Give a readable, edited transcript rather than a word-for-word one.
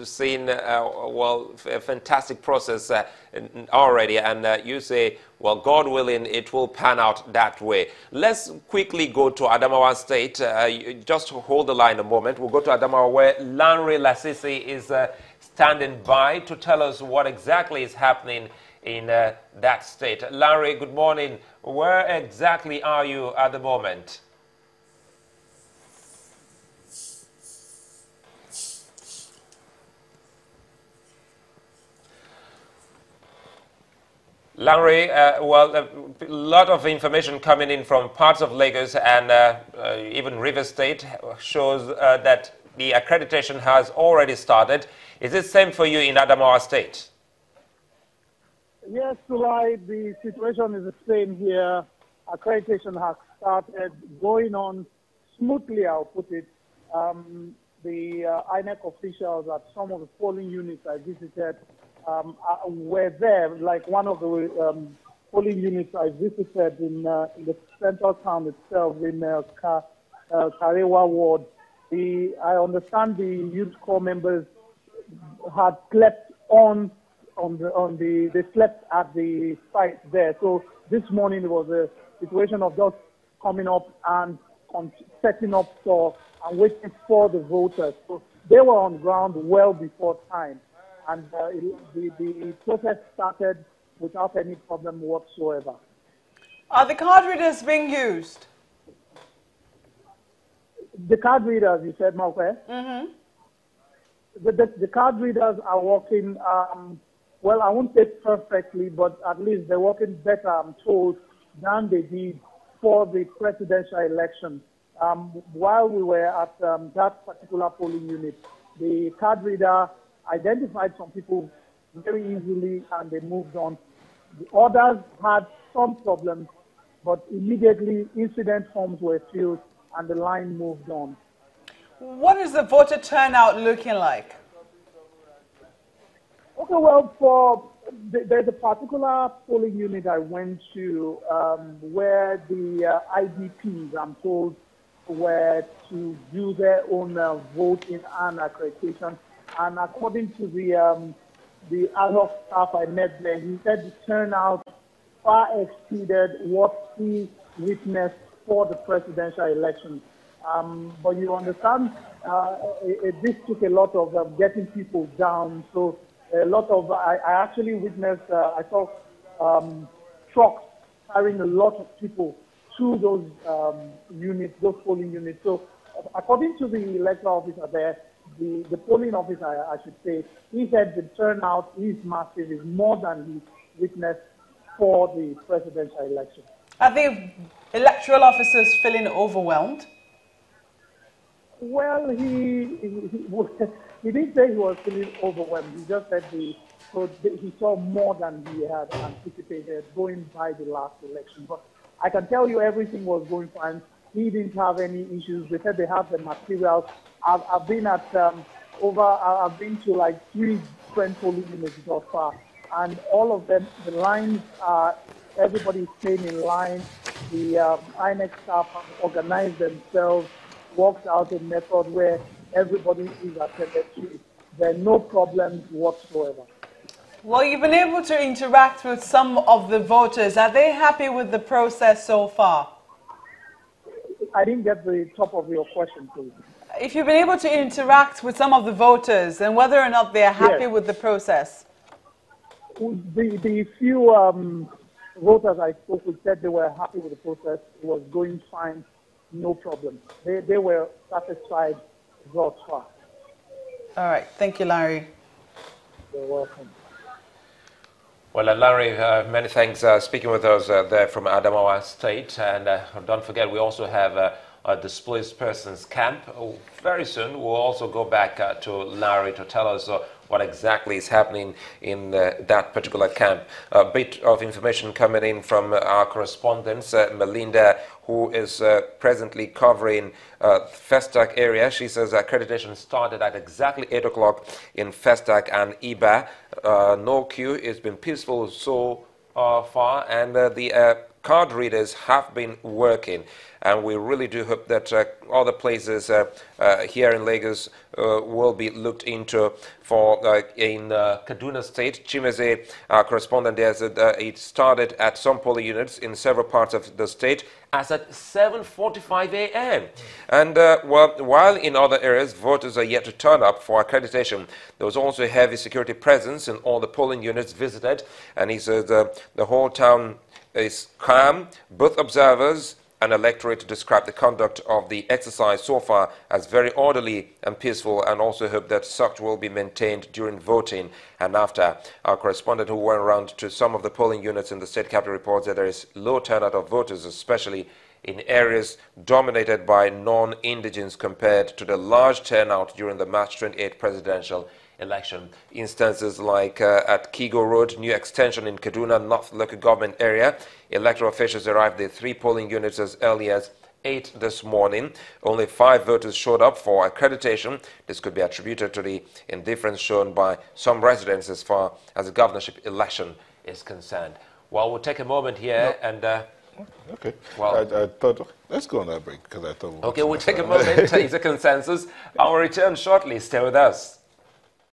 seen, well, a fantastic process already, and you say, well, God willing, it will pan out that way. Let's quickly go to Adamawa State. Just hold the line a moment. We'll go to Adamawa, where Lanre Lasisi is standing by to tell us what exactly is happening in that state. Lanre, good morning. Where exactly are you at the moment? Lanre, well, a lot of information coming in from parts of Lagos and even River State shows that the accreditation has already started. Is it same for you in Adamawa State? Yes, Sulai, the situation is the same here. Accreditation has started going on smoothly, I'll put it. The INEC officials at some of the polling units I visited were there, like one of the polling units I visited in the central town itself, in Karewa ward. I understand the youth corps members had slept they slept at the site there. So this morning it was a situation of just coming up and setting up store and waiting for the voters. So they were on ground well before time. And the process started without any problem whatsoever. Are the card readers being used? The card readers, you said, Malcolm? Mm-hmm. The card readers are working, well, I won't say perfectly, but at least they're working better, I'm told, than they did for the presidential election. While we were at that particular polling unit, the card reader identified some people very easily and they moved on. The others had some problems, but immediately incident forms were filled and the line moved on. What is the voter turnout looking like? Okay, well, there's a particular polling unit I went to where the IDPs, I'm told, were to do their own voting and accreditation. And according to the ad hoc staff I met there, he said the turnout far exceeded what he witnessed for the presidential election. But you understand, this took a lot of getting people down. So a lot of, I actually witnessed, I saw trucks carrying a lot of people to those units, those polling units. So according to the electoral officer there, the polling officer, I should say, he said the turnout is massive, is more than he witnessed for the presidential election. Are the electoral officers feeling overwhelmed? Well, he didn't say he was feeling overwhelmed. He just said he saw more than he had anticipated going by the last election. But I can tell you everything was going fine. He didn't have any issues. They said they have the materials. I've been at I've been to like 3 different polling units so far, and all of them, the lines are, everybody's staying in line. The INEC staff have organized themselves, worked out a method where everybody is attended to. There are no problems whatsoever. Well, you've been able to interact with some of the voters. Are they happy with the process so far? I didn't get the top of your question, please. If you've been able to interact with some of the voters and whether or not they're happy with the process. The few voters I spoke with said they were happy with the process. It was going fine, no problem. They were satisfied thus far. All right. Thank you, Lanre. You're welcome. Well, Lanre, many thanks speaking with us there from Adamawa State. And don't forget, we also have a displaced persons camp. Very soon, we'll also go back to Lanre to tell us what exactly is happening in that particular camp. A bit of information coming in from our correspondent, Melinda, who is presently covering Festac area. She says accreditation started at exactly 8 o'clock in Festac and Iba. No queue. It's been peaceful so far, and the card readers have been working, and we really do hope that other places here in Lagos will be looked into. For in Kaduna State, Chimeze, our correspondent there, said it started at some polling units in several parts of the state as at 7:45 a.m. And while in other areas voters are yet to turn up for accreditation, there was also a heavy security presence in all the polling units visited, and he said the whole town is calm. Both observers and electorate describe the conduct of the exercise so far as very orderly and peaceful, and also hope that such will be maintained during voting and after. Our correspondent who went around to some of the polling units in the state capital reports that there is low turnout of voters, especially in areas dominated by non-indigens compared to the large turnout during the March 28 presidential election. Instances like at Kigo Road, new extension in Kaduna North local government area, electoral officials arrived at 3 polling units as early as 8 this morning. Only 5 voters showed up for accreditation. This could be attributed to the indifference shown by some residents as far as the governorship election is concerned. Well, we'll take a moment here and... Okay. Well, I thought, let's go on that break because I thought... Okay, we'll take a moment. It's a consensus. I'll return shortly. Stay with us.